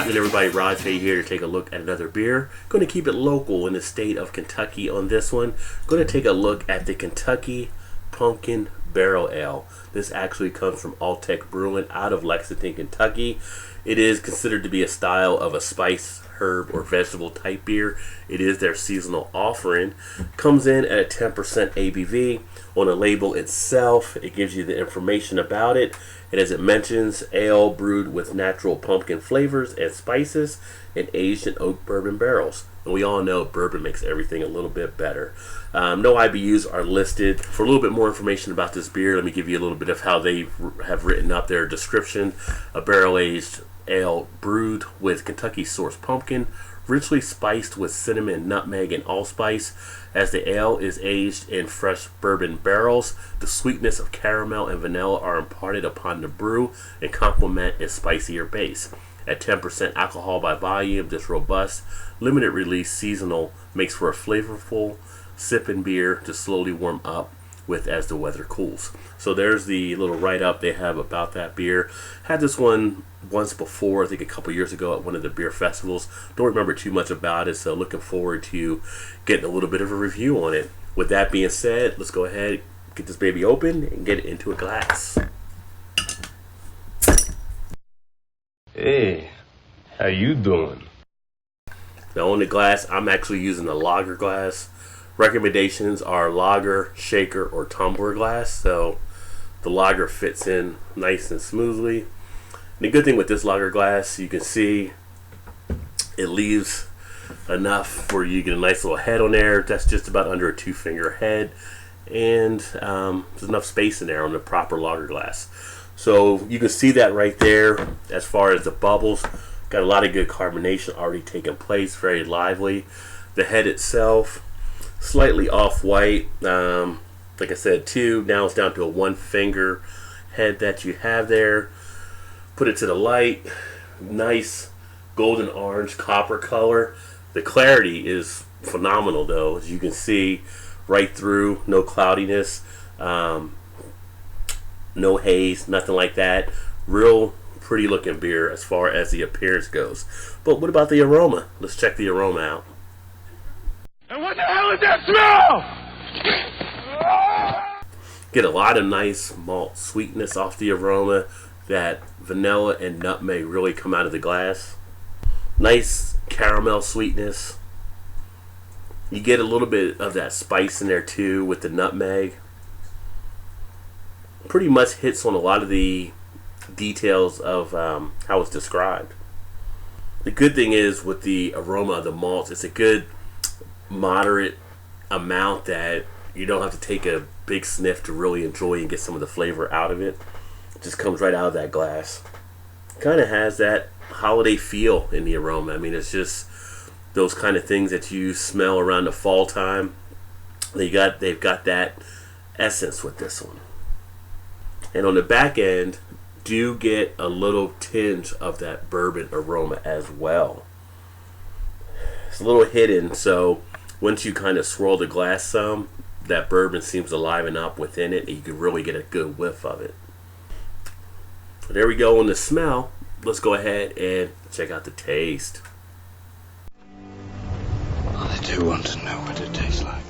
happening, everybody? Rod J here to take a look at another beer. Going to keep it local in the state of Kentucky on this one. Going to take a look at the Kentucky Pumpkin Barrel Ale. This actually comes from Alltech Brewing out of Lexington, Kentucky. It is considered to be a style of a spice, herb, or vegetable type beer. It is their seasonal offering. Comes in at a 10% ABV. On the label itself, it gives you the information about it. And as it mentions, ale brewed with natural pumpkin flavors and spices and aged in oak bourbon barrels. And we all know bourbon makes everything a little bit better. No IBUs are listed. For a little bit more information about this beer, let me give you a little bit of how they have written up their description. A barrel-aged ale brewed with Kentucky sourced pumpkin, richly spiced with cinnamon, nutmeg, and allspice. As the ale is aged in fresh bourbon barrels, the sweetness of caramel and vanilla are imparted upon the brew and complement its spicier base. At 10% alcohol by volume, this robust, limited release seasonal makes for a flavorful sipping beer to slowly warm up with as the weather cools. So there's the little write-up they have about that beer. Had this one once before, I think a couple years ago at one of the beer festivals. Don't remember too much about it, so looking forward to getting a little bit of a review on it. With that being said, let's go ahead, get this baby open and get it into a glass. Hey, how you doing? Now on the glass, I'm actually using a lager glass. Recommendations are lager, shaker, or tumbler glass, so the lager fits in nice and smoothly. And the good thing with this lager glass, you can see it leaves enough for you to get a nice little head on there. That's just about under a 2-finger head, and there's enough space in there on the proper lager glass. So you can see that right there as far as the bubbles. Got a lot of good carbonation already taking place, very lively. The head itself, slightly off-white. Like I said, now it's down to a 1-finger head that you have there. Put it to the light. Nice golden orange copper color. The clarity is phenomenal though, as you can see right through. No cloudiness, no haze, nothing like that. Real pretty looking beer as far as the appearance goes. But what about the aroma? Let's check the aroma out. And what the hell is that smell? Get a lot of nice malt sweetness off the aroma. That vanilla and nutmeg really come out of the glass. Nice caramel sweetness. You get a little bit of that spice in there too with the nutmeg. Pretty much hits on a lot of the details of how it's described. The good thing is with the aroma of the malts, it's a good moderate amount that you don't have to take a big sniff to really enjoy and get some of the flavor out of it. It just comes right out of that glass. Kind of has that holiday feel in the aroma. I mean, it's just those kind of things that you smell around the fall time. They've got that essence with this one. And on the back end, do get a little tinge of that bourbon aroma as well. It's a little hidden, so once you kind of swirl the glass some, that bourbon seems to liven up within it, and you can really get a good whiff of it. So there we go on the smell. Let's go ahead and check out the taste. I do want to know what it tastes like.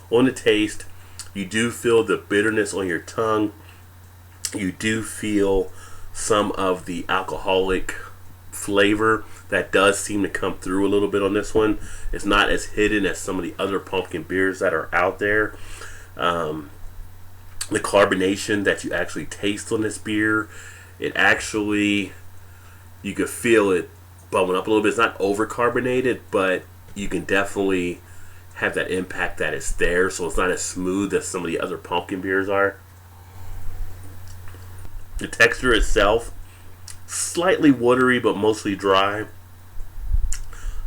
On the taste, you do feel the bitterness on your tongue. You do feel some of the alcoholic flavor that does seem to come through a little bit on this one. It's not as hidden as some of the other pumpkin beers that are out there. The carbonation that you actually taste on this beer, it actually, you can feel it bubbling up a little bit. It's not over carbonated, but you can definitely have that impact that it's there, so it's not as smooth as some of the other pumpkin beers are. The texture itself, slightly watery but mostly dry.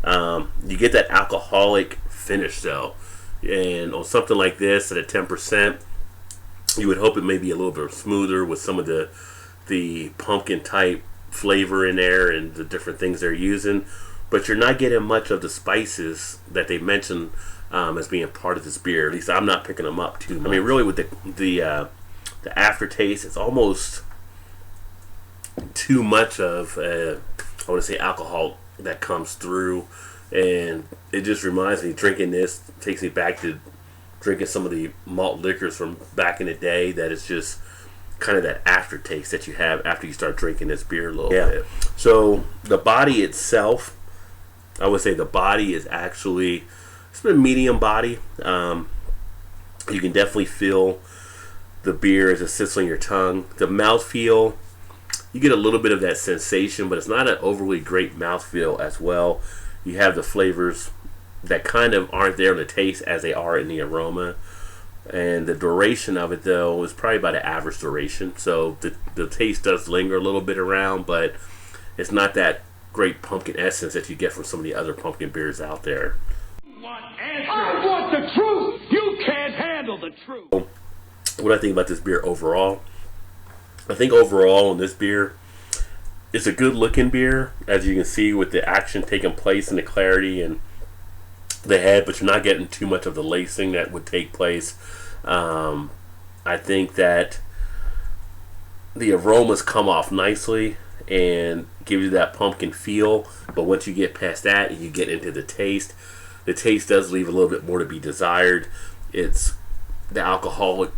You get that alcoholic finish though, and on something like this at a 10%, you would hope it may be a little bit smoother with some of the pumpkin type flavor in there and the different things they're using, but you're not getting much of the spices that they mentioned as being part of this beer. At least I'm not picking them up too much. I mean, really with the the aftertaste, it's almost too much of I want to say alcohol that comes through, and it just reminds me, drinking this takes me back to drinking some of the malt liquors from back in the day, that it's just kind of that aftertaste that you have after you start drinking this beer a little bit. So the body itself, I would say the body is actually, it's a medium body. You can definitely feel the beer as it sits on your tongue. The mouthfeel, you get a little bit of that sensation, but it's not an overly great mouthfeel as well. You have the flavors that kind of aren't there in the taste as they are in the aroma. And the duration of it, though, is probably about an average duration. So the taste does linger a little bit around, but it's not that great pumpkin essence that you get from some of the other pumpkin beers out there. I want the truth. You can't handle the truth. What I think about this beer overall, I think overall in this beer, it's a good looking beer, as you can see with the action taking place and the clarity and the head, but you're not getting too much of the lacing that would take place. I think that the aromas come off nicely and give you that pumpkin feel, but once you get past that and you get into the taste does leave a little bit more to be desired. It's the alcoholic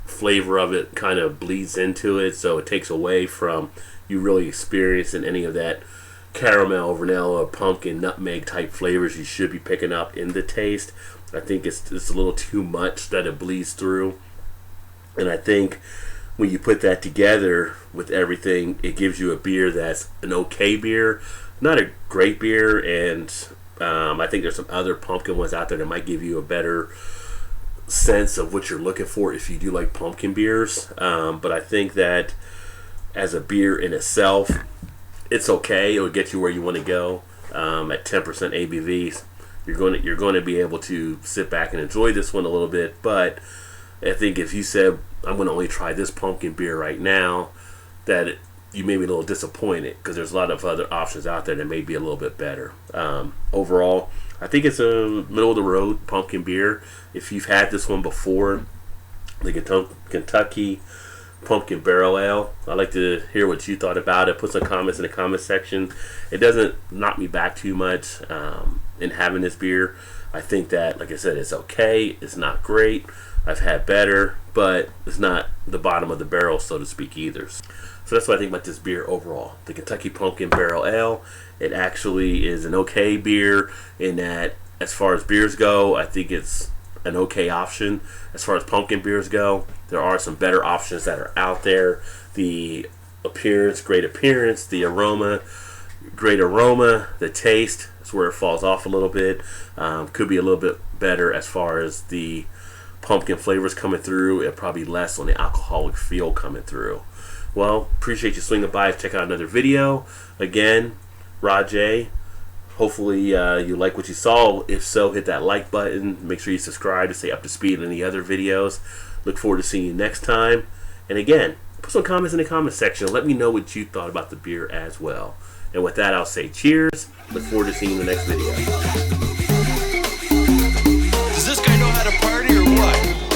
flavor of it kind of bleeds into it, so it takes away from you really experiencing any of that caramel, vanilla, pumpkin, nutmeg type flavors you should be picking up in the taste. I think it's a little too much that it bleeds through, and I think when you put that together with everything, it gives you a beer that's an okay beer, not a great beer. And I think there's some other pumpkin ones out there that might give you a better sense of what you're looking for if you do like pumpkin beers. But I think that as a beer in itself, it's okay. It'll get you where you want to go. At 10% ABV, you're going to be able to sit back and enjoy this one a little bit. But I think if you said, I'm going to only try this pumpkin beer right now, that you may be a little disappointed, because there's a lot of other options out there that may be a little bit better. Overall, I think it's a middle of the road pumpkin beer. If you've had this one before, the Kentucky Pumpkin Barrel Ale, I'd like to hear what you thought about it. Put some comments in the comment section. It doesn't knock me back too much in having this beer. I think that, like I said, it's okay. It's not great. I've had better, but it's not the bottom of the barrel, so to speak, either. So that's what I think about this beer overall. The Kentucky Pumpkin Barrel Ale, it actually is an okay beer in that, as far as beers go, I think it's an okay option. As far as pumpkin beers go, there are some better options that are out there. The appearance, great appearance. The aroma, great aroma. The taste is where it falls off a little bit. Could be a little bit better as far as the pumpkin flavors coming through, and probably less on the alcoholic feel coming through. Well, appreciate you swinging by to check out another video. Again, Rod J. Hopefully you like what you saw. If so, hit that like button. Make sure you subscribe to stay up to speed on any other videos. Look forward to seeing you next time. And again, put some comments in the comment section. Let me know what you thought about the beer as well. And with that, I'll say cheers. Look forward to seeing you in the next video. Does this guy know how to party or what?